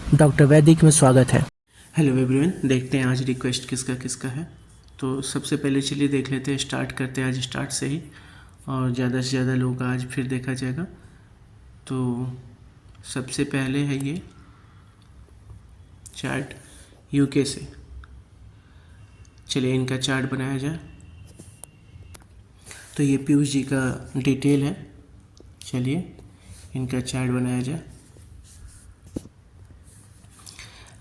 Doctor वैदिक में स्वागत है। हेलो एवरीवन, देखते हैं आज रिक्वेस्ट किसका किसका है। तो सबसे पहले चलिए देख लेते हैं, स्टार्ट करते हैं आज स्टार्ट से ही, और ज़्यादा से ज़्यादा लोग आज फिर देखा जाएगा। तो सबसे पहले है ये चार्ट यूके से। चलिए इनका चार्ट बनाया जाए। तो ये पीयूष जी का डिटेल है। चलिए इनका चार्ट बनाया जाए।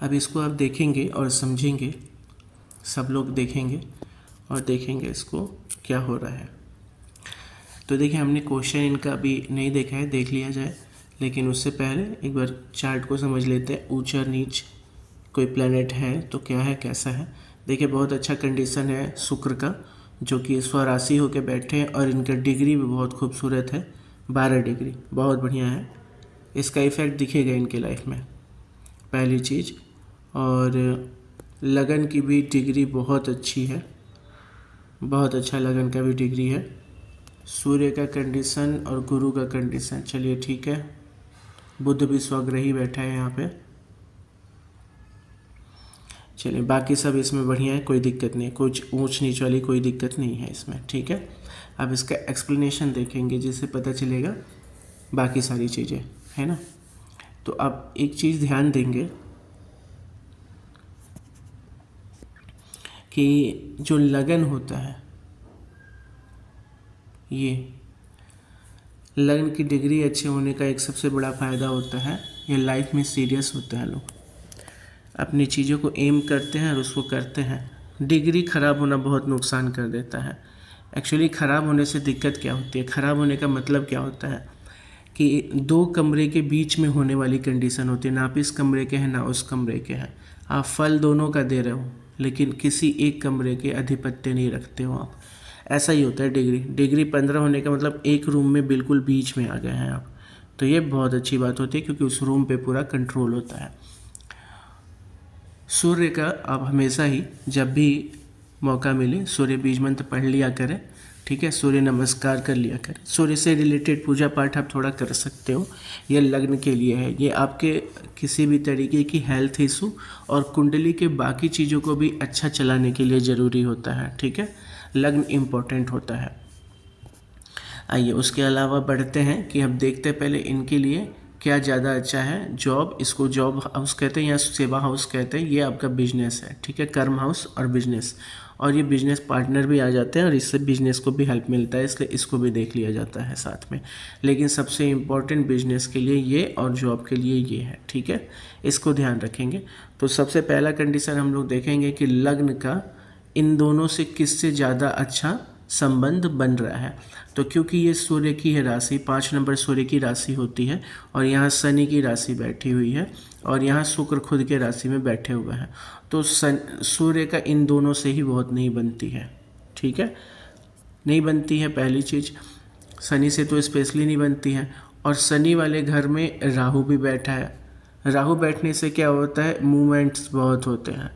अब इसको आप देखेंगे और समझेंगे, सब लोग देखेंगे और देखेंगे इसको क्या हो रहा है। तो देखिए, हमने क्वेश्चन इनका अभी नहीं देखा है, देख लिया जाए। लेकिन उससे पहले एक बार चार्ट को समझ लेते हैं। ऊंच और नीच कोई प्लैनेट है तो क्या है, कैसा है। देखिए, बहुत अच्छा कंडीशन है शुक्र का, जो कि स्वराशि होकर बैठे हैं और इनका डिग्री भी बहुत खूबसूरत है, 12 डिग्री, बहुत बढ़िया है। इसका इफ़ेक्ट दिखेगा इनके लाइफ में, पहली चीज़। और लगन की भी डिग्री बहुत अच्छी है, बहुत अच्छा लगन का भी डिग्री है। सूर्य का कंडीशन और गुरु का कंडीशन, चलिए ठीक है। बुध भी स्वग्रही बैठा है यहाँ पे। चलिए बाकी सब इसमें बढ़िया है, कोई दिक्कत नहीं है, कुछ ऊंच नीच वाली कोई दिक्कत नहीं है इसमें, ठीक है। अब इसका एक्सप्लेनेशन देखेंगे जिससे पता चलेगा बाकी सारी चीज़ें, है ना। तो अब एक चीज़ ध्यान देंगे कि जो लगन होता है, ये लगन की डिग्री अच्छे होने का एक सबसे बड़ा फ़ायदा होता है, ये लाइफ में सीरियस होता है। लोग अपनी चीज़ों को एम करते हैं और उसको करते हैं। डिग्री ख़राब होना बहुत नुकसान कर देता है। एक्चुअली ख़राब होने से दिक्कत क्या होती है, ख़राब होने का मतलब क्या होता है कि दो कमरे के बीच में होने वाली कंडीशन होती है। ना आप इस कमरे के हैं ना उस कमरे के हैं, आप फल दोनों का दे रहे हो लेकिन किसी एक कमरे के अधिपत्य नहीं रखते हो आप। ऐसा ही होता है डिग्री 15 होने का मतलब एक रूम में बिल्कुल बीच में आ गए हैं आप। तो ये बहुत अच्छी बात होती है क्योंकि उस रूम पे पूरा कंट्रोल होता है। सूर्य का आप हमेशा ही जब भी मौका मिले सूर्य बीज मंत्र पढ़ लिया करें, ठीक है। सूर्य नमस्कार कर लिया करें। सूर्य से रिलेटेड पूजा पाठ आप थोड़ा कर सकते हो। ये लग्न के लिए है, ये आपके किसी भी तरीके की हेल्थ इशू और कुंडली के बाकी चीज़ों को भी अच्छा चलाने के लिए ज़रूरी होता है, ठीक है। लग्न इम्पोर्टेंट होता है। आइए उसके अलावा बढ़ते हैं कि हम देखते हैं पहले इनके लिए क्या ज़्यादा अच्छा है। जॉब, इसको जॉब हाउस कहते हैं या सेवा हाउस कहते हैं। ये आपका बिजनेस है, ठीक है, कर्म हाउस और बिजनेस। और ये बिजनेस पार्टनर भी आ जाते हैं और इससे बिजनेस को भी हेल्प मिलता है, इसलिए इसको भी देख लिया जाता है साथ में। लेकिन सबसे इम्पोर्टेंट बिजनेस के लिए ये और जॉब के लिए ये है, ठीक है। इसको ध्यान रखेंगे। तो सबसे पहला कंडीशन हम लोग देखेंगे कि लग्न का इन दोनों से किससे ज़्यादा अच्छा संबंध बन रहा है। तो क्योंकि ये सूर्य की है राशि, 5 नंबर सूर्य की राशि होती है और यहाँ शनि की राशि बैठी हुई है और यहाँ शुक्र खुद के राशि में बैठे हुए हैं। तो सूर्य का इन दोनों से ही बहुत नहीं बनती है, ठीक है, नहीं बनती है। पहली चीज़, शनि से तो स्पेशली नहीं बनती है। और शनि वाले घर में राहु भी बैठा है। राहु बैठने से क्या होता है, मूवमेंट्स बहुत होते हैं।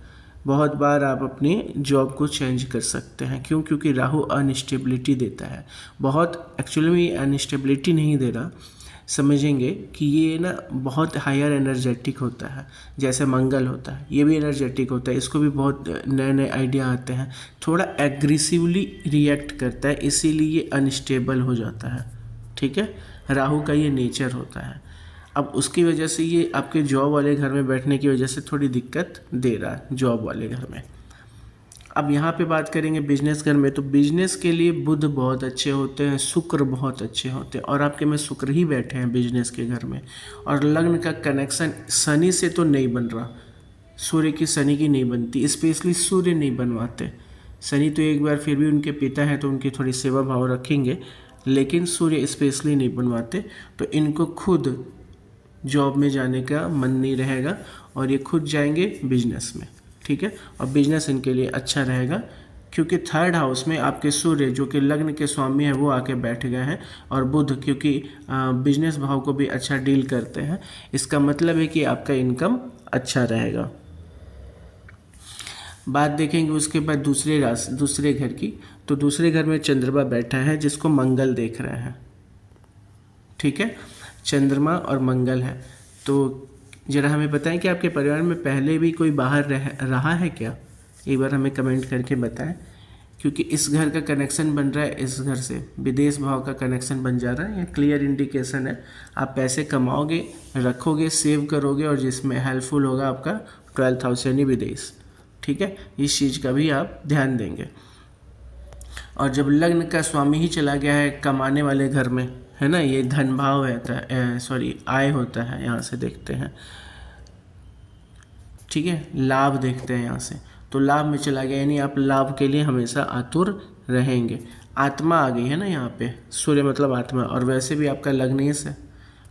बहुत बार आप अपनी जॉब को चेंज कर सकते हैं। क्यों? क्योंकि राहु अनस्टेबिलिटी देता है बहुत। एक्चुअली में ये अनस्टेबिलिटी नहीं दे रहा, समझेंगे कि ये ना बहुत हायर एनर्जेटिक होता है, जैसे मंगल होता है, ये भी एनर्जेटिक होता है। इसको भी बहुत नए नए आइडिया आते हैं, थोड़ा एग्रेसिवली रिएक्ट करता है, इसीलिए ये अनस्टेबल हो जाता है, ठीक है। राहु का ये नेचर होता है। अब उसकी वजह से ये आपके जॉब वाले घर में बैठने की वजह से थोड़ी दिक्कत दे रहा है जॉब वाले घर में। अब यहाँ पे बात करेंगे बिजनेस घर में। तो बिजनेस के लिए बुध बहुत अच्छे होते हैं, शुक्र बहुत अच्छे होते हैं और आपके में शुक्र ही बैठे हैं बिजनेस के घर में। और लग्न का कनेक्शन शनि से तो नहीं बन रहा, सूर्य की शनि की नहीं बनती, स्पेशली सूर्य नहीं बनवाते। शनि तो एक बार फिर भी उनके पिता हैं तो उनकी थोड़ी सेवा भाव रखेंगे, लेकिन सूर्य स्पेशली नहीं बनवाते। तो इनको खुद जॉब में जाने का मन नहीं रहेगा और ये खुद जाएंगे बिजनेस में, ठीक है। और बिजनेस इनके लिए अच्छा रहेगा क्योंकि थर्ड हाउस में आपके सूर्य जो कि लग्न के स्वामी हैं वो आके बैठ गए हैं और बुध क्योंकि बिजनेस भाव को भी अच्छा डील करते हैं। इसका मतलब है कि आपका इनकम अच्छा रहेगा। बात देखेंगे उसके बाद दूसरे घर की। तो दूसरे घर में चंद्रमा बैठा है जिसको मंगल देख रहे हैं, ठीक है। चंद्रमा और मंगल है। तो ज़रा हमें बताएं कि आपके परिवार में पहले भी कोई बाहर रहा है क्या? एक बार हमें कमेंट करके बताएं, क्योंकि इस घर का कनेक्शन बन रहा है, इस घर से विदेश भाव का कनेक्शन बन जा रहा है। ये क्लियर इंडिकेशन है। आप पैसे कमाओगे, रखोगे, सेव करोगे और जिसमें हेल्पफुल होगा आपका 12th हाउस यानी विदेश। ठीक है, इस चीज़ का भी आप ध्यान देंगे। और जब लग्न का स्वामी ही चला गया है कमाने वाले घर में, है ना, ये धन भाव है, सॉरी आय होता है, यहाँ से देखते हैं। ठीक है, लाभ देखते हैं यहाँ से, तो लाभ में चला गया यानी आप लाभ के लिए हमेशा आतुर रहेंगे। आत्मा आ गई है ना यहाँ पे, सूर्य मतलब आत्मा, और वैसे भी आपका लग्नेश है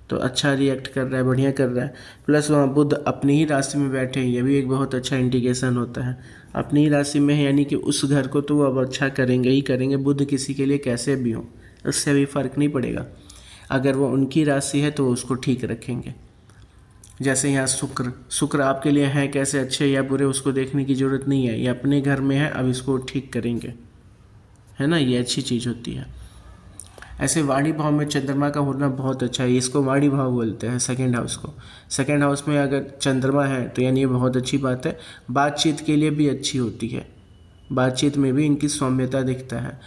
तो अच्छा रिएक्ट कर रहा है, बढ़िया कर रहा है। प्लस वहाँ बुध अपनी ही राशि में बैठे हैं, ये भी एक बहुत अच्छा इंडिकेशन होता है। अपनी ही राशि में है यानी कि उस घर को तो वो अब अच्छा करेंगे ही करेंगे। बुध किसी के लिए कैसे भी हो, उससे भी फर्क नहीं पड़ेगा। अगर वो उनकी राशि है तो वो उसको ठीक रखेंगे। जैसे यहाँ शुक्र आपके लिए है कैसे अच्छे या बुरे उसको देखने की ज़रूरत नहीं है, ये अपने घर में है, अब इसको ठीक करेंगे, है ना, ये अच्छी चीज़ होती है। ऐसे वाणी भाव में चंद्रमा का होना बहुत अच्छा है, इसको वाणी भाव बोलते हैं सेकंड हाउस को। सेकंड हाउस में अगर चंद्रमा है तो यानी ये बहुत अच्छी बात है। बातचीत के लिए भी अच्छी होती है, बातचीत में भी इनकी सौम्यता दिखता है।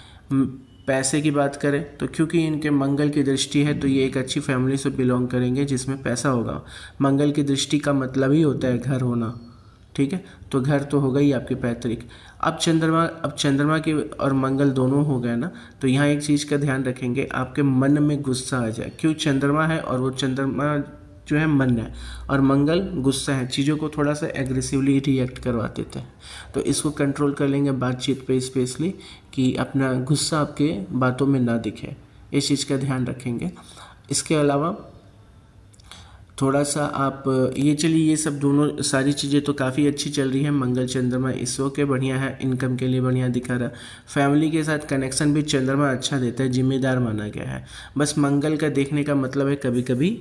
पैसे की बात करें तो क्योंकि इनके मंगल की दृष्टि है तो ये एक अच्छी फैमिली से बिलोंग करेंगे जिसमें पैसा होगा। मंगल की दृष्टि का मतलब ही होता है घर होना। ठीक है, तो घर तो होगा ही आपके पैतृक। अब चंद्रमा की और मंगल दोनों हो गए ना, तो यहाँ एक चीज़ का ध्यान रखेंगे, आपके मन में गुस्सा आ जाए। क्यों, चंद्रमा है और वो चंद्रमा जो है मन है और मंगल गुस्सा है, चीज़ों को थोड़ा सा एग्रेसिवली रिएक्ट करवा देते हैं। तो इसको कंट्रोल कर लेंगे बातचीत पे स्पेशली, कि अपना गुस्सा आपके बातों में ना दिखे, इस चीज़ का ध्यान रखेंगे। इसके अलावा थोड़ा सा आप ये चलिए, ये सब दोनों सारी चीज़ें तो काफ़ी अच्छी चल रही है। मंगल चंद्रमा इस वक्त बढ़िया है, इनकम के लिए बढ़िया दिखा रहा है। फैमिली के साथ कनेक्शन भी चंद्रमा अच्छा देता है, जिम्मेदार माना गया है। बस मंगल का देखने का मतलब है कभी कभी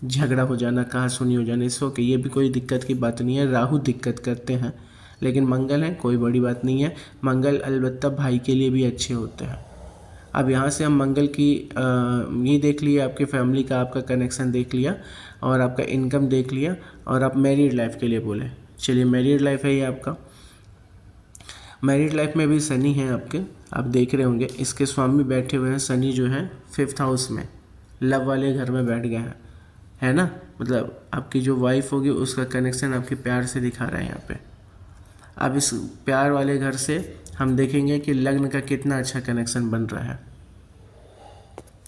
झगड़ा हो जाना, कहासुनी हो जाना, इस वक्त ये भी कोई दिक्कत की बात नहीं है। राहु दिक्कत करते हैं लेकिन मंगल है, कोई बड़ी बात नहीं है। मंगल अलबत्ता भाई के लिए भी अच्छे होते हैं। अब यहाँ से हम मंगल की ये देख लिया, आपके फैमिली का आपका कनेक्शन देख लिया और आपका इनकम देख लिया, और आप मैरिड लाइफ के लिए बोले। चलिए, मैरिड लाइफ है ये आपका। मैरिड लाइफ में भी शनि है आपके, आप देख रहे होंगे इसके स्वामी बैठे हुए हैं। शनि जो है 5th हाउस में लव वाले घर में बैठ गए हैं, है ना, मतलब आपकी जो वाइफ होगी उसका कनेक्शन आपके प्यार से दिखा रहा है यहाँ पे। अब इस प्यार वाले घर से हम देखेंगे कि लग्न का कितना अच्छा कनेक्शन बन रहा है।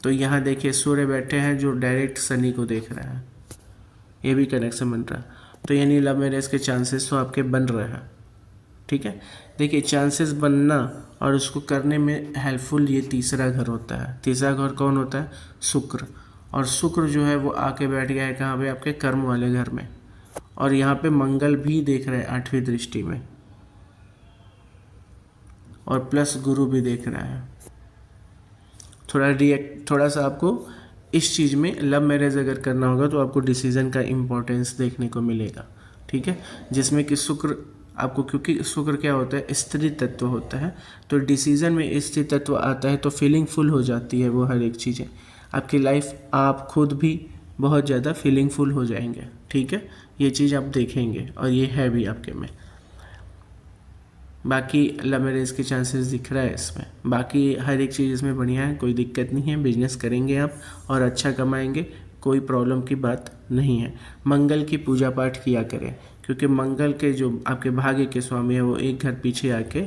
तो यहाँ देखिए सूर्य बैठे हैं जो डायरेक्ट शनि को देख रहा है, ये भी कनेक्शन बन रहा है। तो यानी लव मैरिज के चांसेस तो आपके बन रहे हैं। ठीक है, देखिए चांसेस बनना और उसको करने में हेल्पफुल ये तीसरा घर होता है। तीसरा घर कौन होता है, शुक्र। और शुक्र जो है वो आके बैठ गया है कहाँ पे, आपके कर्म वाले घर में। और यहाँ पे मंगल भी देख रहे हैं 8वीं दृष्टि में, और प्लस गुरु भी देख रहा है। थोड़ा सा आपको इस चीज़ में, लव मैरिज अगर करना होगा तो आपको डिसीज़न का इम्पोर्टेंस देखने को मिलेगा। ठीक है, जिसमें कि शुक्र आपको, क्योंकि शुक्र क्या होता है, स्त्री तत्व होता है, तो डिसीज़न में स्त्री तत्व आता है तो फीलिंगफुल हो जाती है वो हर एक चीज़ें आपकी लाइफ, आप खुद भी बहुत ज़्यादा फीलिंगफुल हो जाएंगे। ठीक है, ये चीज़ आप देखेंगे और ये है भी आपके में। बाकी लव मैरिज के चांसेस दिख रहा है इसमें, बाकी हर एक चीज़ इसमें बढ़िया है, कोई दिक्कत नहीं है। बिजनेस करेंगे आप और अच्छा कमाएंगे, कोई प्रॉब्लम की बात नहीं है। मंगल की पूजा पाठ किया करें, क्योंकि मंगल के जो आपके भाग्य के स्वामी है वो एक घर पीछे आके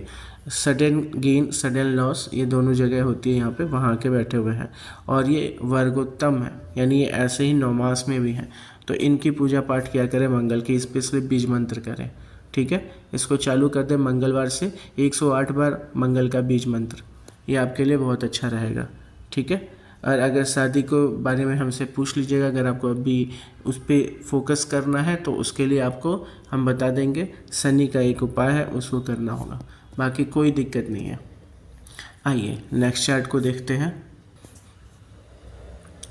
सडन गेन सडन लॉस ये दोनों जगह होती है यहाँ पे, वहाँ के बैठे हुए हैं। और ये वर्गोत्तम है, यानी ये ऐसे ही 9 मास में भी हैं, तो इनकी पूजा पाठ किया करें मंगल की, स्पेशली बीज मंत्र करें। ठीक है, इसको चालू कर दें मंगलवार से 108 बार मंगल का बीज मंत्र, ये आपके लिए बहुत अच्छा रहेगा। ठीक है, और अगर शादी को बारे में हमसे पूछ लीजिएगा, अगर आपको अभी उस पर फोकस करना है तो उसके लिए आपको हम बता देंगे, शनि का एक उपाय है उसको करना होगा, बाकी कोई दिक्कत नहीं है। आइए नेक्स्ट चार्ट को देखते हैं।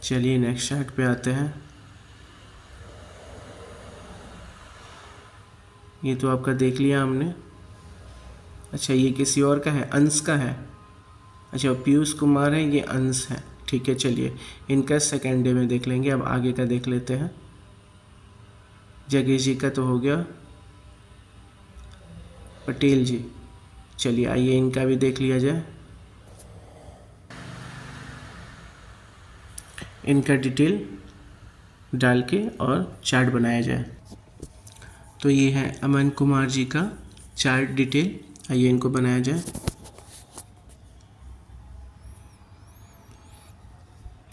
चलिए नेक्स्ट चार्ट पे आते हैं। ये तो आपका देख लिया हमने। अच्छा, ये किसी और का है, अंश का है। अच्छा, पीयूष कुमार है, ये अंश है। ठीक है, चलिए इनका सेकेंड डे में देख लेंगे। अब आगे का देख लेते हैं। जगेश जी का तो हो गया, पटेल जी। चलिए आइए इनका भी देख लिया जाए, इनका डिटेल डाल के और चार्ट बनाया जाए। तो ये है अमन कुमार जी का चार्ट डिटेल, आइए इनको बनाया जाए।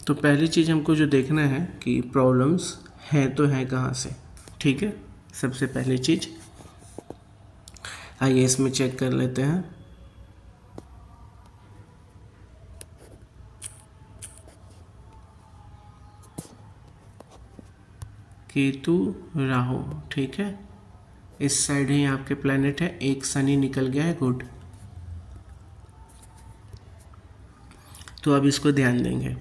तो पहली चीज़ हमको जो देखना है कि प्रॉब्लम्स हैं तो हैं कहाँ से, ठीक है। सबसे पहली चीज़ आइए इसमें चेक कर लेते हैं। केतु राहु, ठीक है, इस साइड ही आपके प्लैनेट है, एक शनि निकल गया है, गुड। तो अब इसको ध्यान देंगे,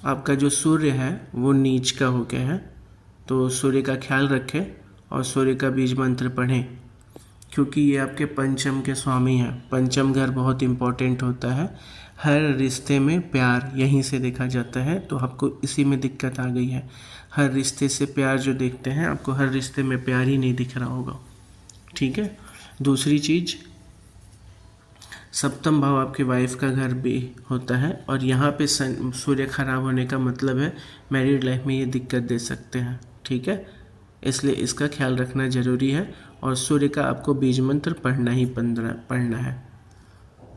आपका जो सूर्य है वो नीच का हो गया है, तो सूर्य का ख्याल रखें और सूर्य का बीज मंत्र पढ़ें, क्योंकि ये आपके पंचम के स्वामी हैं। पंचम घर बहुत इम्पोर्टेंट होता है, हर रिश्ते में प्यार यहीं से देखा जाता है, तो आपको इसी में दिक्कत आ गई है। हर रिश्ते से प्यार जो देखते हैं, आपको हर रिश्ते में प्यार ही नहीं दिख रहा होगा, ठीक है। दूसरी चीज़, सप्तम भाव आपके वाइफ का घर भी होता है, और यहाँ पे सूर्य खराब होने का मतलब है मैरिड लाइफ में ये दिक्कत दे सकते हैं, ठीक है। इसलिए इसका ख्याल रखना ज़रूरी है, और सूर्य का आपको बीज मंत्र पढ़ना ही पढ़ना है।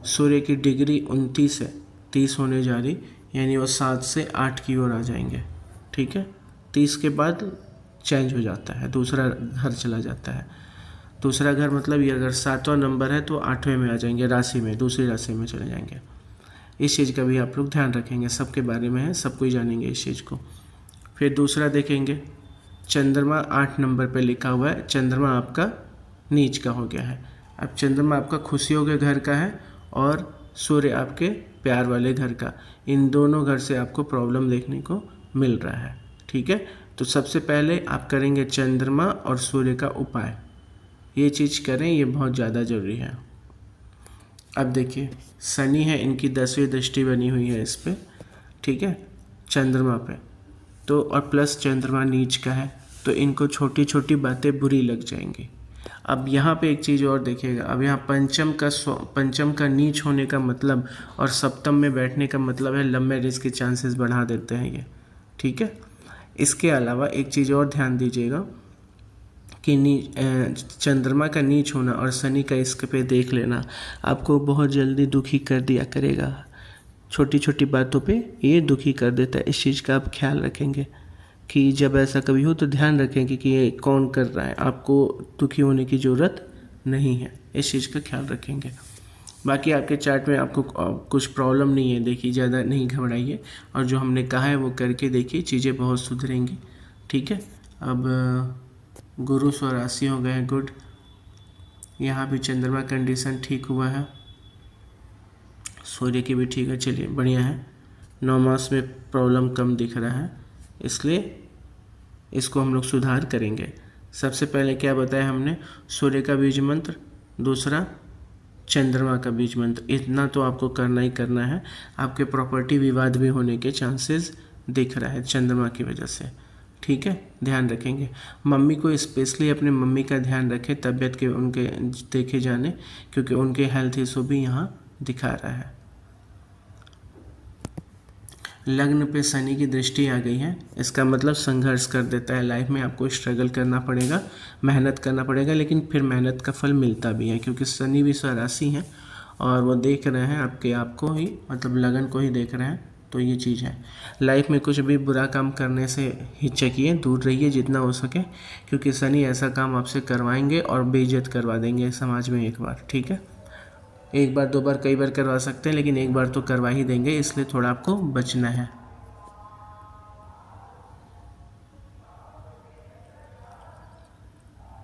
सूर्य की डिग्री 29 से 30 होने जा रही, यानी वो 7 से 8 की ओर आ जाएंगे, ठीक है। 30 के बाद चेंज हो जाता है, दूसरा घर चला जाता है। दूसरा घर मतलब ये अगर 7वां नंबर है तो 8वें में आ जाएंगे, राशि में, दूसरी राशि में चले जाएंगे। इस चीज़ का भी आप लोग ध्यान रखेंगे, सबके बारे में है, सब कोई जानेंगे इस चीज़ को। फिर दूसरा देखेंगे, चंद्रमा 8 नंबर पे लिखा हुआ है, चंद्रमा आपका नीच का हो गया है। अब चंद्रमा आपका खुशियों के घर का है और सूर्य आपके प्यार वाले घर का, इन दोनों घर से आपको प्रॉब्लम देखने को मिल रहा है, ठीक है। तो सबसे पहले आप करेंगे चंद्रमा और सूर्य का उपाय, ये चीज़ करें, ये बहुत ज़्यादा ज़रूरी है। अब देखिए शनि है, इनकी 10वीं दृष्टि बनी हुई है इस पर, ठीक है, चंद्रमा पे, तो और प्लस चंद्रमा नीच का है, तो इनको छोटी छोटी बातें बुरी लग जाएंगी। अब यहाँ पे एक चीज़ और देखिएगा, अब यहाँ पंचम का नीच होने का मतलब और सप्तम में बैठने का मतलब है लव मैरिज के चांसेस बढ़ा देते हैं ये, ठीक है। इसके अलावा एक चीज़ और ध्यान दीजिएगा कि चंद्रमा का नीच होना और शनि का इसके पे देख लेना आपको बहुत जल्दी दुखी कर दिया करेगा, छोटी छोटी बातों पे ये दुखी कर देता है। इस चीज़ का आप ख्याल रखेंगे कि जब ऐसा कभी हो तो ध्यान रखेंगे कि ये कौन कर रहा है, आपको दुखी होने की ज़रूरत नहीं है, इस चीज़ का ख्याल रखेंगे। बाकी आपके चार्ट में आपको कुछ प्रॉब्लम नहीं है, देखिए ज़्यादा नहीं घबराइए, और जो हमने कहा है वो करके देखिए, चीज़ें बहुत सुधरेंगी, ठीक है। अब गुरु स्वराशि हो गए, गुड। यहाँ भी चंद्रमा कंडीशन ठीक हुआ है, सूर्य की भी ठीक है, चलिए बढ़िया है। 9 मास में प्रॉब्लम कम दिख रहा है, इसलिए इसको हम लोग सुधार करेंगे। सबसे पहले क्या बताया हमने, सूर्य का बीज मंत्र, दूसरा चंद्रमा का बीज मंत्र, इतना तो आपको करना ही करना है। आपके प्रॉपर्टी विवाद भी होने के चांसेस दिख रहा है चंद्रमा की वजह से, ठीक है, ध्यान रखेंगे। मम्मी को स्पेशली अपने मम्मी का ध्यान रखें, तबीयत के उनके देखे जाने, क्योंकि उनके हेल्थ इशू भी यहाँ दिखा रहा है। लग्न पे शनि की दृष्टि आ गई है, इसका मतलब संघर्ष कर देता है लाइफ में, आपको स्ट्रगल करना पड़ेगा, मेहनत करना पड़ेगा, लेकिन फिर मेहनत का फल मिलता भी है, क्योंकि शनि भी स्वराशि है और वो देख रहे हैं आपको ही, मतलब लगन को ही देख रहे हैं, तो ये चीज़ है। लाइफ में कुछ भी बुरा काम करने से हिचकिए, दूर रहिए जितना हो सके, क्योंकि शनि ऐसा काम आपसे करवाएंगे और बेइज्जत करवा देंगे समाज में एक बार, ठीक है। एक बार 2 बार कई बार करवा सकते हैं, लेकिन एक बार तो करवा ही देंगे, इसलिए थोड़ा आपको बचना है।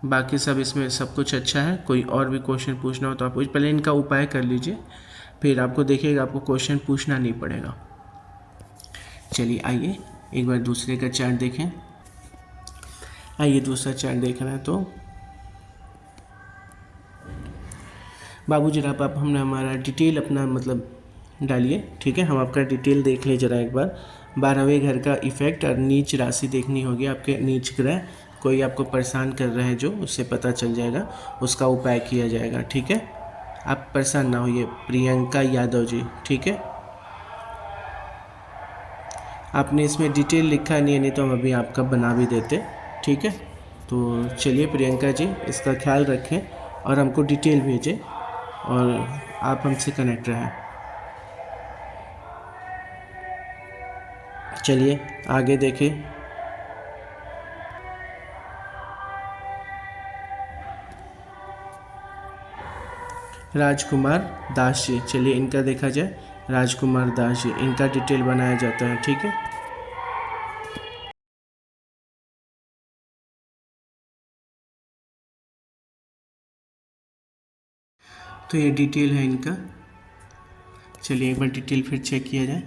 बाकी सब इसमें सब कुछ अच्छा है। कोई और भी क्वेश्चन पूछना हो तो आप पहले इनका उपाय कर लीजिए, फिर आपको देखिएगा आपको क्वेश्चन पूछना नहीं पड़ेगा। चलिए आइए एक बार दूसरे का चार्ट देखें। आइए दूसरा चार्ट देख रहे हैं तो बाबू जरा आप हमने हमारा डिटेल अपना मतलब डालिए, ठीक है, हम आपका डिटेल देख लें ज़रा एक बार। 12वें घर का इफेक्ट और नीच राशि देखनी होगी, आपके नीच ग्रह कोई आपको परेशान कर रहा है जो, उससे पता चल जाएगा, उसका उपाय किया जाएगा। ठीक है, आप परेशान ना होइए प्रियंका यादव जी। ठीक है, आपने इसमें डिटेल लिखा नहीं है, नहीं तो हम अभी आपका बना भी देते। ठीक है, तो चलिए प्रियंका जी, इसका ख्याल रखें और हमको डिटेल भेजें और आप हमसे कनेक्ट रहें। चलिए आगे देखें। राजकुमार दास जी, चलिए इनका देखा जाए। राजकुमार दास जी, इनका डिटेल बनाया जाता है। ठीक है, तो ये डिटेल है इनका। चलिए एक बार डिटेल फिर चेक किया जाए।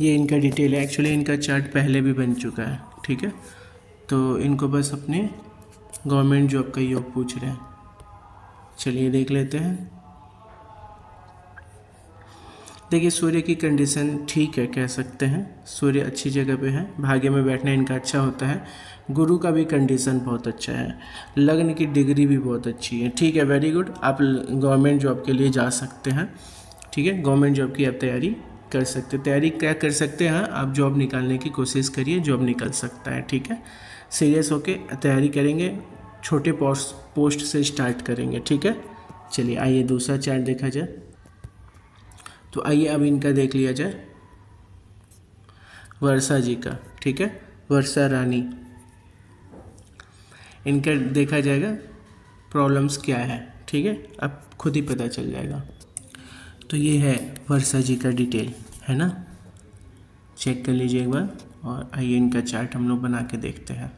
ये इनका डिटेल है। एक्चुअली इनका चार्ट पहले भी बन चुका है। ठीक है, तो इनको बस अपने गवर्नमेंट जॉब का योग पूछ रहे हैं। चलिए देख लेते हैं। देखिए सूर्य की कंडीशन ठीक है, कह सकते हैं सूर्य अच्छी जगह पे है, भाग्य में बैठना इनका अच्छा होता है। गुरु का भी कंडीशन बहुत अच्छा है, लग्न की डिग्री भी बहुत अच्छी है। ठीक है, वेरी गुड, आप गवर्नमेंट जॉब के लिए जा सकते हैं। ठीक है, गवर्नमेंट जॉब की आप तैयारी कर सकते हैं। तैयारी क्या कर सकते हैं, आप जॉब निकालने की कोशिश करिए, जॉब निकल सकता है। ठीक है, सीरियस होके तैयारी करेंगे, छोटे पोस्ट से स्टार्ट करेंगे। ठीक है, चलिए आइए दूसरा चार्ट देखा जाए। तो आइए अब इनका देख लिया जाए, वर्षा जी का। ठीक है, वर्षा रानी, इनका देखा जाएगा प्रॉब्लम्स क्या है। ठीक है, अब खुद ही पता चल जाएगा। तो ये है वर्षा जी का डिटेल, है ना, चेक कर लीजिए एक बार। और आइए इनका चार्ट हम लोग बना के देखते हैं।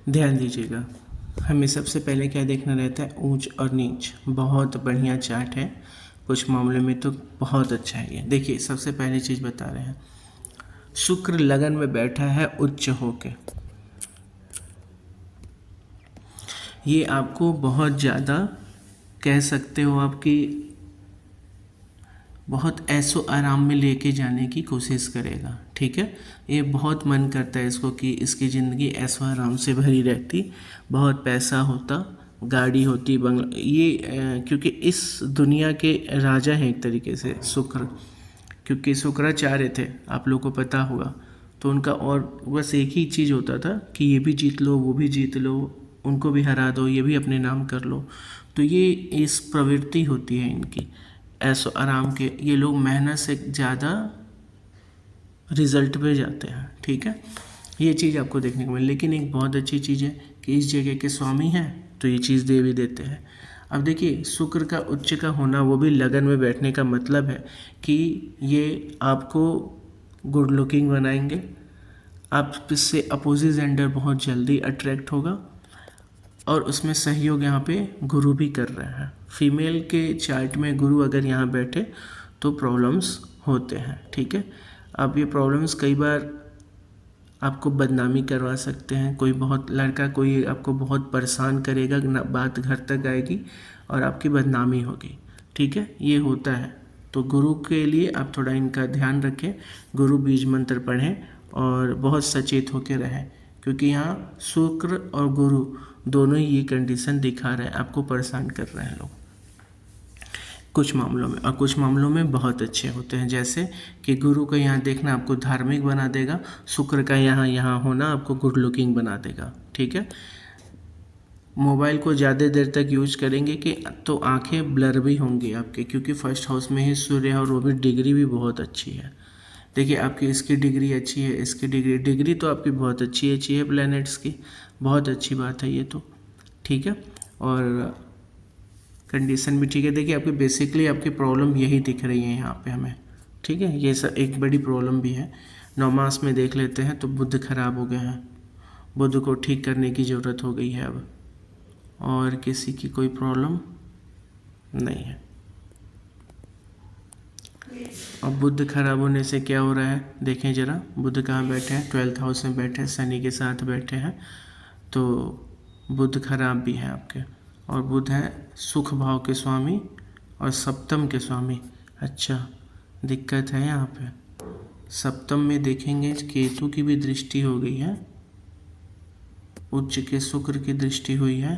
ध्यान दीजिएगा, हमें सबसे पहले क्या देखना रहता है, ऊंच और नीच। बहुत बढ़िया चार्ट है, कुछ मामले में तो बहुत अच्छा है ये। देखिए सबसे पहली चीज़ बता रहे हैं, शुक्र लगन में बैठा है उच्च होके। ये आपको बहुत ज़्यादा कह सकते हो, आपकी बहुत ऐसो आराम में लेके जाने की कोशिश करेगा। ठीक है, ये बहुत मन करता है इसको कि इसकी ज़िंदगी ऐसो आराम से भरी रहती, बहुत पैसा होता, गाड़ी होती, बंगला। ये क्योंकि इस दुनिया के राजा हैं एक तरीके से शुक्र, क्योंकि शुक्राचार्य थे, आप लोग को पता होगा। तो उनका और बस एक ही चीज़ होता था कि ये भी जीत लो, वो भी जीत लो, उनको भी हरा दो, ये भी अपने नाम कर लो। तो ये इस प्रवृत्ति होती है इनकी, ऐसो आराम के। ये लोग मेहनत से ज़्यादा रिजल्ट पे जाते हैं। ठीक है, ये चीज़ आपको देखने को मिले। लेकिन एक बहुत अच्छी चीज़ है कि इस जगह के स्वामी हैं तो ये चीज़ दे भी देते हैं। अब देखिए शुक्र का उच्च का होना, वो भी लगन में बैठने का मतलब है कि ये आपको गुड लुकिंग बनाएंगे, आप इससे अपोजिट जेंडर बहुत जल्दी अट्रैक्ट होगा। और उसमें सहयोग यहाँ पे गुरु भी कर रहे हैं। फीमेल के चार्ट में गुरु अगर यहाँ बैठे तो प्रॉब्लम्स होते हैं। ठीक है, अब ये प्रॉब्लम्स कई बार आपको बदनामी करवा सकते हैं। कोई बहुत लड़का कोई आपको बहुत परेशान करेगा, बात घर तक आएगी और आपकी बदनामी होगी। ठीक है, ये होता है। तो गुरु के लिए आप थोड़ा इनका ध्यान रखें, गुरु बीज मंत्र पढ़ें और बहुत सचेत होकर रहें, क्योंकि यहाँ शुक्र और गुरु दोनों ही ये कंडीशन दिखा रहे हैं, आपको परेशान कर रहे हैं लोग कुछ मामलों में, और कुछ मामलों में बहुत अच्छे होते हैं। जैसे कि गुरु का यहाँ देखना आपको धार्मिक बना देगा, शुक्र का यहाँ होना आपको गुड लुकिंग बना देगा। ठीक है, मोबाइल को ज़्यादा देर तक यूज करेंगे कि तो आंखें ब्लर भी होंगी आपके, क्योंकि फर्स्ट हाउस में ही सूर्य है और वो भी डिग्री भी बहुत अच्छी है। देखिए आपकी इसकी डिग्री अच्छी है, इसकी डिग्री तो आपकी बहुत अच्छी है प्लैनेट्स की, बहुत अच्छी बात है ये तो। ठीक है, और कंडीशन भी ठीक है। देखिए आपकी बेसिकली आपकी प्रॉब्लम यही दिख रही है यहाँ पे हमें। ठीक है, ये सब एक बड़ी प्रॉब्लम भी है। 9 मास में देख लेते हैं तो बुध खराब हो गया है, बुध को ठीक करने की ज़रूरत हो गई है अब, और किसी की कोई प्रॉब्लम नहीं है। अब बुध खराब होने से क्या हो रहा है, देखें ज़रा, बुध कहाँ बैठे हैं, 12th हाउस में बैठे हैं, शनि के साथ बैठे हैं, तो बुध खराब भी है आपके। और बुध है सुख भाव के स्वामी और सप्तम के स्वामी। अच्छा, दिक्कत है यहाँ पे। सप्तम में देखेंगे केतु की भी दृष्टि हो गई है, उच्च के शुक्र की दृष्टि हुई है,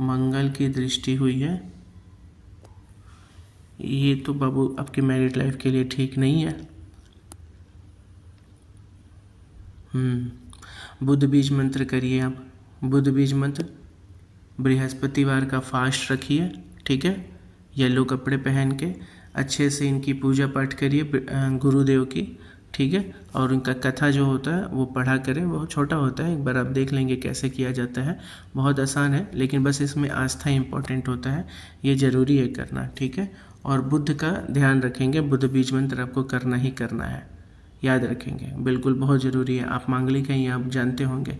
मंगल की दृष्टि हुई है। ये तो बाबू आपके मैरिड लाइफ के लिए ठीक नहीं है। बुध बीज मंत्र करिए आप। बुध बीज मंत्र बृहस्पतिवार का फास्ट रखिए, ठीक है। येलो कपड़े पहन के अच्छे से इनकी पूजा पाठ करिए गुरुदेव की, ठीक है। और उनका कथा जो होता है वो पढ़ा करें, बहुत छोटा होता है, एक बार आप देख लेंगे कैसे किया जाता है। बहुत आसान है, लेकिन बस इसमें आस्था इम्पोर्टेंट होता है, ये ज़रूरी है करना, ठीक है। और बुध का ध्यान रखेंगे, बुध बीज मंत्र आपको करना ही करना है, याद रखेंगे, बिल्कुल बहुत ज़रूरी है। आप मांगलिक हैं, ये आप जानते होंगे।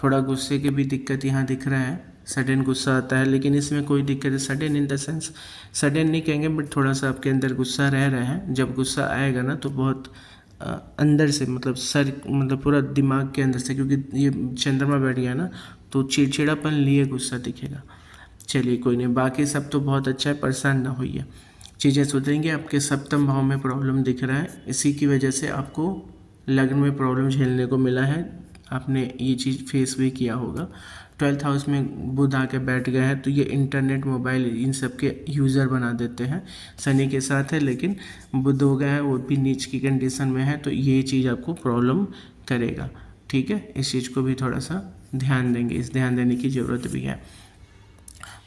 थोड़ा गुस्से की भी दिक्कत यहाँ दिख रहा है, सडन गुस्सा आता है, लेकिन इसमें कोई दिक्कत है। Sudden in the sense, sudden नहीं कहेंगे, बट थोड़ा सा आपके अंदर गुस्सा रह रहा है। जब गुस्सा आएगा ना तो बहुत अंदर से, मतलब सर, मतलब पूरा दिमाग के अंदर से, क्योंकि ये चंद्रमा बैठ गया ना, तो चिड़चिड़ापन लिए गुस्सा दिखेगा। चलिए कोई नहीं, बाकी सब तो बहुत अच्छा है, परेशान ना होइए, चीज़ें सुधरेंगी। आपके सप्तम भाव में प्रॉब्लम दिख रहा है, इसी की वजह से आपको लग्न में प्रॉब्लम झेलने को मिला है। आपने ये चीज़ फेस भी किया होगा। 12th हाउस में बुध आके बैठ गया है, तो ये इंटरनेट, मोबाइल, इन सब के यूज़र बना देते हैं। शनि के साथ है, लेकिन बुध हो गया है, वो भी नीच की कंडीशन में है, तो ये चीज़ आपको प्रॉब्लम करेगा, ठीक है। इस चीज़ को भी थोड़ा सा ध्यान देंगे, इस ध्यान देने की ज़रूरत भी है।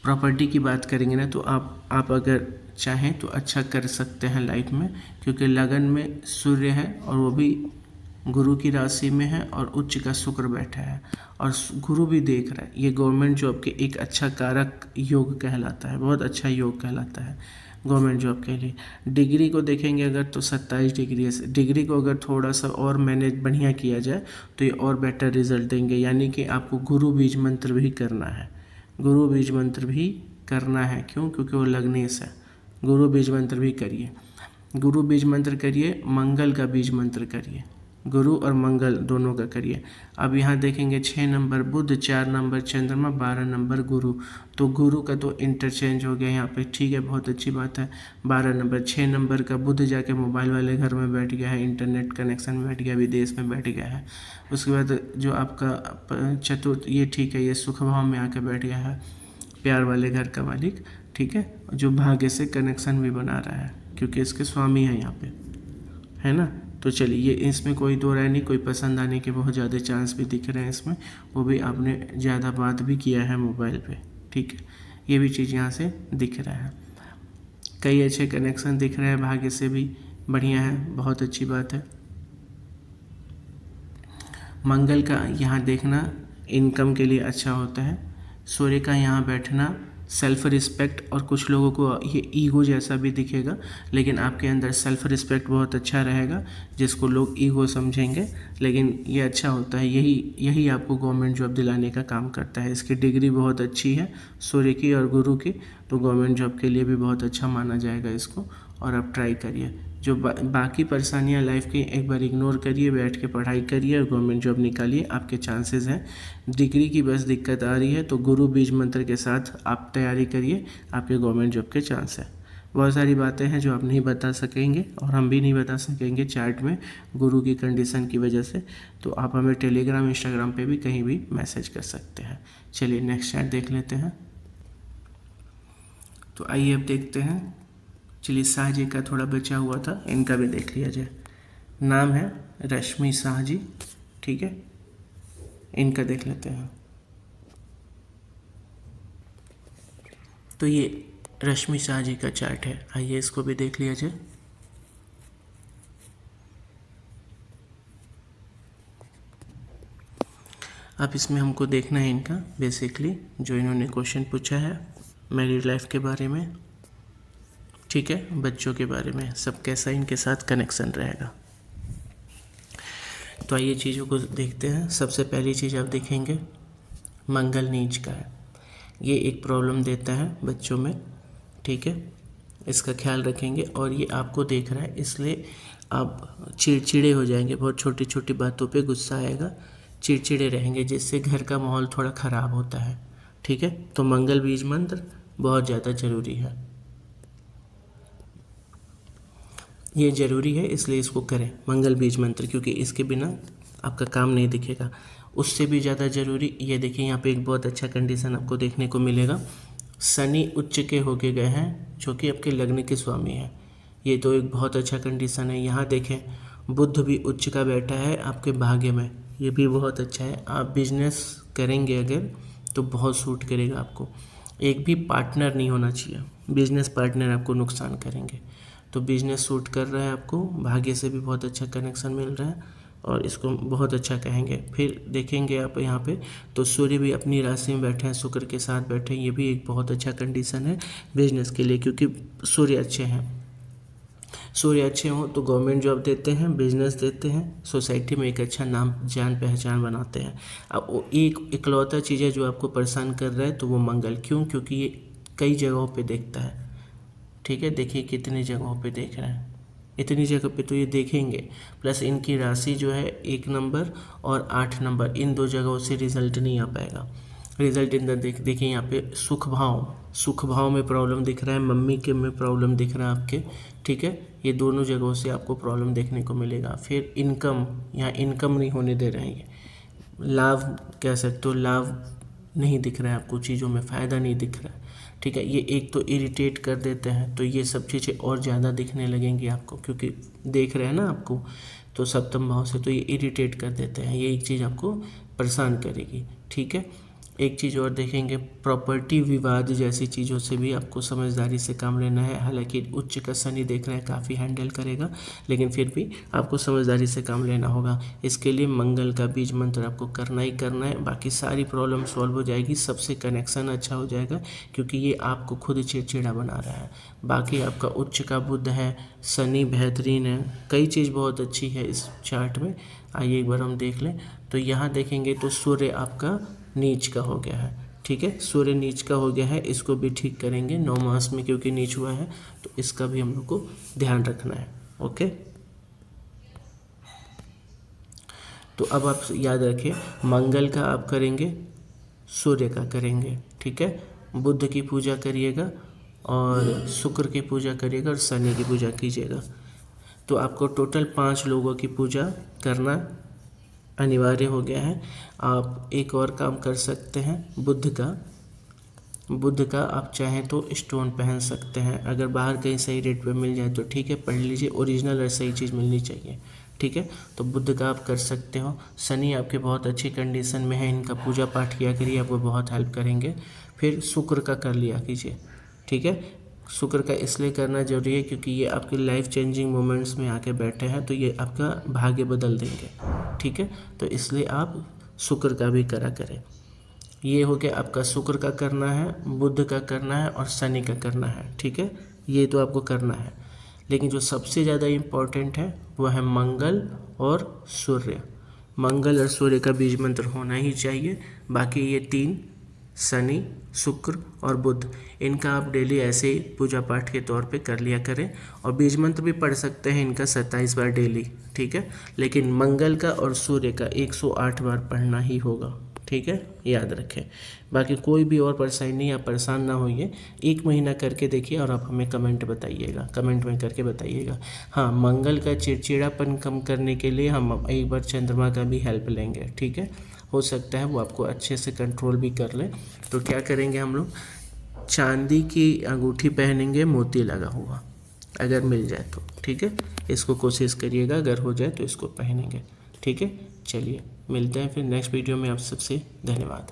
प्रॉपर्टी की बात करेंगे ना, तो आप अगर चाहें तो अच्छा कर सकते हैं लाइफ में, क्योंकि लगन में सूर्य है और वो भी गुरु की राशि में है, और उच्च का शुक्र बैठा है, और गुरु भी देख रहा है। ये गवर्नमेंट जॉब के एक अच्छा कारक योग कहलाता है, बहुत अच्छा योग कहलाता है गवर्नमेंट जॉब के लिए। डिग्री को देखेंगे अगर, तो 27 डिग्री है। डिग्री को अगर थोड़ा सा और मैनेज बढ़िया किया जाए तो ये और बेटर रिजल्ट देंगे। यानी कि आपको गुरु बीज मंत्र भी करना है, गुरु बीज मंत्र भी करना है। क्यों? क्योंकि वो लग्नेश है। गुरु बीज मंत्र भी करिए, गुरु बीज मंत्र करिए, मंगल का बीज मंत्र करिए, गुरु और मंगल दोनों का करिए। अब यहाँ देखेंगे 6 नंबर बुध, 4 नंबर चंद्रमा, 12 नंबर गुरु, तो गुरु का तो इंटरचेंज हो गया यहाँ पे, ठीक है, बहुत अच्छी बात है। 12 नंबर, 6 नंबर का बुध जाके मोबाइल वाले घर में बैठ गया है, इंटरनेट कनेक्शन में बैठ गया, विदेश में बैठ गया है। उसके बाद जो आपका चतुर्थ, ये ठीक है, ये सुख भाव में आके बैठ गया है, प्यार वाले घर का मालिक, ठीक है, जो भाग्य से कनेक्शन भी बना रहा है, क्योंकि इसके स्वामी हैं यहाँ पे, है ना। तो चलिए, ये इसमें कोई दो राय नहीं, कोई पसंद आने के बहुत ज़्यादा चांस भी दिख रहे हैं इसमें, वो भी आपने ज़्यादा बात भी किया है मोबाइल पे, ठीक है, ये भी चीज़ यहाँ से दिख रहा है। कई अच्छे कनेक्शन दिख रहे हैं, भाग्य से भी बढ़िया है, बहुत अच्छी बात है। मंगल का यहाँ देखना इनकम के लिए अच्छा होता है। सूर्य का यहाँ बैठना सेल्फ रिस्पेक्ट, और कुछ लोगों को ये ईगो जैसा भी दिखेगा, लेकिन आपके अंदर सेल्फ रिस्पेक्ट बहुत अच्छा रहेगा, जिसको लोग ईगो समझेंगे, लेकिन ये अच्छा होता है। यही आपको गवर्नमेंट जॉब दिलाने का काम करता है। इसकी डिग्री बहुत अच्छी है सूर्य की और गुरु की, तो गवर्नमेंट जॉब के लिए भी बहुत अच्छा माना जाएगा इसको, और आप ट्राई करिए। जो बाकी परेशानियां लाइफ की एक बार इग्नोर करिए, बैठ के पढ़ाई करिए और गवर्नमेंट जॉब निकालिए, आपके चांसेस हैं। डिग्री की बस दिक्कत आ रही है, तो गुरु बीज मंत्र के साथ आप तैयारी करिए, आपके गवर्नमेंट जॉब के चांस है। बहुत सारी बातें हैं जो आप नहीं बता सकेंगे, और हम भी नहीं बता सकेंगे चार्ट में गुरु की कंडीशन की वजह से, तो आप हमें टेलीग्राम, इंस्टाग्राम पे भी कहीं भी मैसेज कर सकते हैं। चलिए नेक्स्ट चार्ट देख लेते हैं। तो आइए अब देखते हैं। चलिए, शाह जी का थोड़ा बचा हुआ था, इनका भी देख लिया जाए। नाम है रश्मि शाह जी, ठीक है, इनका देख लेते हैं। तो ये रश्मि शाह जी का चार्ट है, आइए इसको भी देख लिया जाए। अब इसमें हमको देखना है इनका बेसिकली जो इन्होंने क्वेश्चन पूछा है मैरिड लाइफ के बारे में, ठीक है, बच्चों के बारे में, सब कैसा इनके साथ कनेक्शन रहेगा। तो आइए चीज़ों को देखते हैं। सबसे पहली चीज़ आप देखेंगे मंगल नीच का है, ये एक प्रॉब्लम देता है बच्चों में, ठीक है, इसका ख्याल रखेंगे। और ये आपको देख रहा है, इसलिए आप चिड़चिड़े हो जाएंगे, बहुत छोटी छोटी बातों पे गुस्सा आएगा, चिड़चिड़े रहेंगे, जिससे घर का माहौल थोड़ा ख़राब होता है, ठीक है। तो मंगल बीज मंत्र बहुत ज़्यादा ज़रूरी है। ये ज़रूरी है, इसलिए इसको करें मंगल बीज मंत्र, क्योंकि इसके बिना आपका काम नहीं दिखेगा। उससे भी ज़्यादा ज़रूरी ये देखिए, यहाँ पे एक बहुत अच्छा कंडीशन आपको देखने को मिलेगा। शनि उच्च के होके गए हैं, जो कि आपके लग्न के स्वामी हैं। ये तो एक बहुत अच्छा कंडीशन है। यहाँ देखें, बुध भी उच्च का बैठा है आपके भाग्य में, ये भी बहुत अच्छा है। आप बिजनेस करेंगे अगर तो बहुत सूट करेगा आपको। एक भी पार्टनर नहीं होना चाहिए, बिजनेस पार्टनर आपको नुकसान करेंगे। तो बिजनेस सूट कर रहा है आपको, भाग्य से भी बहुत अच्छा कनेक्शन मिल रहा है और इसको बहुत अच्छा कहेंगे। फिर देखेंगे आप यहाँ पे तो सूर्य भी अपनी राशि में बैठे हैं, शुक्र के साथ बैठे हैं, ये भी एक बहुत अच्छा कंडीशन है बिजनेस के लिए, क्योंकि सूर्य अच्छे हैं। सूर्य अच्छे हों तो गवर्नमेंट जॉब देते हैं, बिजनेस देते हैं, सोसाइटी में एक अच्छा नाम जान पहचान बनाते हैं। अब वो एक इकलौता चीज़ है जो आपको परेशान कर रहा है, तो वो मंगल। क्यों? क्योंकि ये कई जगहों पे देखता है। ठीक है, देखिए कितनी जगहों पे देख रहे हैं, इतनी जगह पे तो ये देखेंगे। प्लस इनकी राशि जो है 1 नंबर और 8 नंबर, इन 2 जगहों से रिजल्ट नहीं आ पाएगा। रिजल्ट इन द देखिए यहाँ पे सुख भाव में प्रॉब्लम दिख रहा है, मम्मी के में प्रॉब्लम दिख रहा है आपके। ठीक है, ये दोनों जगहों से आपको प्रॉब्लम देखने को मिलेगा। फिर इनकम, यहाँ इनकम नहीं होने दे रहे हैं ये, लाभ कह सकते हो, लाभ नहीं दिख रहा है आपको, चीज़ों में फ़ायदा नहीं दिख रहा है। ठीक है, ये एक तो इरिटेट कर देते हैं, तो ये सब चीज़ें और ज़्यादा दिखने लगेंगी आपको, क्योंकि देख रहे हैं ना आपको तो सप्तम भाव से, तो ये इरिटेट कर देते हैं। ये एक चीज़ आपको परेशान करेगी। ठीक है, एक चीज़ और देखेंगे, प्रॉपर्टी विवाद जैसी चीज़ों से भी आपको समझदारी से काम लेना है। हालांकि उच्च का शनि देख रहे हैं, काफ़ी हैंडल करेगा, लेकिन फिर भी आपको समझदारी से काम लेना होगा। इसके लिए मंगल का बीज मंत्र आपको करना ही करना है, बाकी सारी प्रॉब्लम सॉल्व हो जाएगी, सबसे कनेक्शन अच्छा हो जाएगा, क्योंकि ये आपको खुद चिड़चिड़ा बना रहा है। बाकी आपका उच्च का बुध है, शनि बेहतरीन है, कई चीज़ बहुत अच्छी है इस चार्ट में। आइए एक बार हम देख लें। तो यहाँ देखेंगे तो सूर्य आपका नीच का हो गया है। ठीक है, सूर्य नीच का हो गया है, इसको भी ठीक करेंगे 9 मास में, क्योंकि नीच हुआ है, तो इसका भी हम लोग को ध्यान रखना है। ओके, तो अब आप याद रखें, मंगल का आप करेंगे, सूर्य का करेंगे। ठीक है, बुध की पूजा करिएगा और शुक्र की पूजा करिएगा और शनि की पूजा कीजिएगा। तो आपको टोटल 5 लोगों की पूजा करना अनिवार्य हो गया है। आप एक और काम कर सकते हैं, बुध का आप चाहें तो स्टोन पहन सकते हैं, अगर बाहर कहीं सही रेट पे मिल जाए तो ठीक है, पढ़ लीजिए, ओरिजिनल और सही चीज़ मिलनी चाहिए। ठीक है, तो बुध का आप कर सकते हो। शनि आपके बहुत अच्छी कंडीशन में है, इनका पूजा पाठ किया करिए, आपको बहुत हेल्प करेंगे। फिर शुक्र का कर लिया कीजिए। ठीक है, शुक्र का इसलिए करना जरूरी है क्योंकि ये आपके लाइफ चेंजिंग मोमेंट्स में आके बैठे हैं, तो ये आपका भाग्य बदल देंगे। ठीक है, तो इसलिए आप शुक्र का भी करा करें। ये हो गया आपका, शुक्र का करना है, बुध का करना है और शनि का करना है। ठीक है, ये तो आपको करना है, लेकिन जो सबसे ज़्यादा इम्पोर्टेंट है वह है मंगल और सूर्य। मंगल और सूर्य का बीज मंत्र होना ही चाहिए। बाकी ये 3, शनि, शुक्र और बुध, इनका आप डेली ऐसे ही पूजा पाठ के तौर पे कर लिया करें, और बीज मंत्र भी पढ़ सकते हैं इनका 27 बार डेली। ठीक है, लेकिन मंगल का और सूर्य का 108 बार पढ़ना ही होगा। ठीक है, याद रखें। बाकी कोई भी और परेशानी नहीं, आप परेशान ना होइए, 1 महीना करके देखिए और आप हमें कमेंट में करके बताइएगा। हाँ, मंगल का चिड़चिड़ापन कम करने के लिए हम एक बार चंद्रमा का भी हेल्प लेंगे। ठीक है, हो सकता है वो आपको अच्छे से कंट्रोल भी कर ले। तो क्या करेंगे हम लोग, चांदी की अंगूठी पहनेंगे मोती लगा हुआ, अगर मिल जाए तो। ठीक है, इसको कोशिश करिएगा, अगर हो जाए तो इसको पहनेंगे। ठीक है, चलिए मिलते हैं फिर नेक्स्ट वीडियो में। आप सबसे धन्यवाद।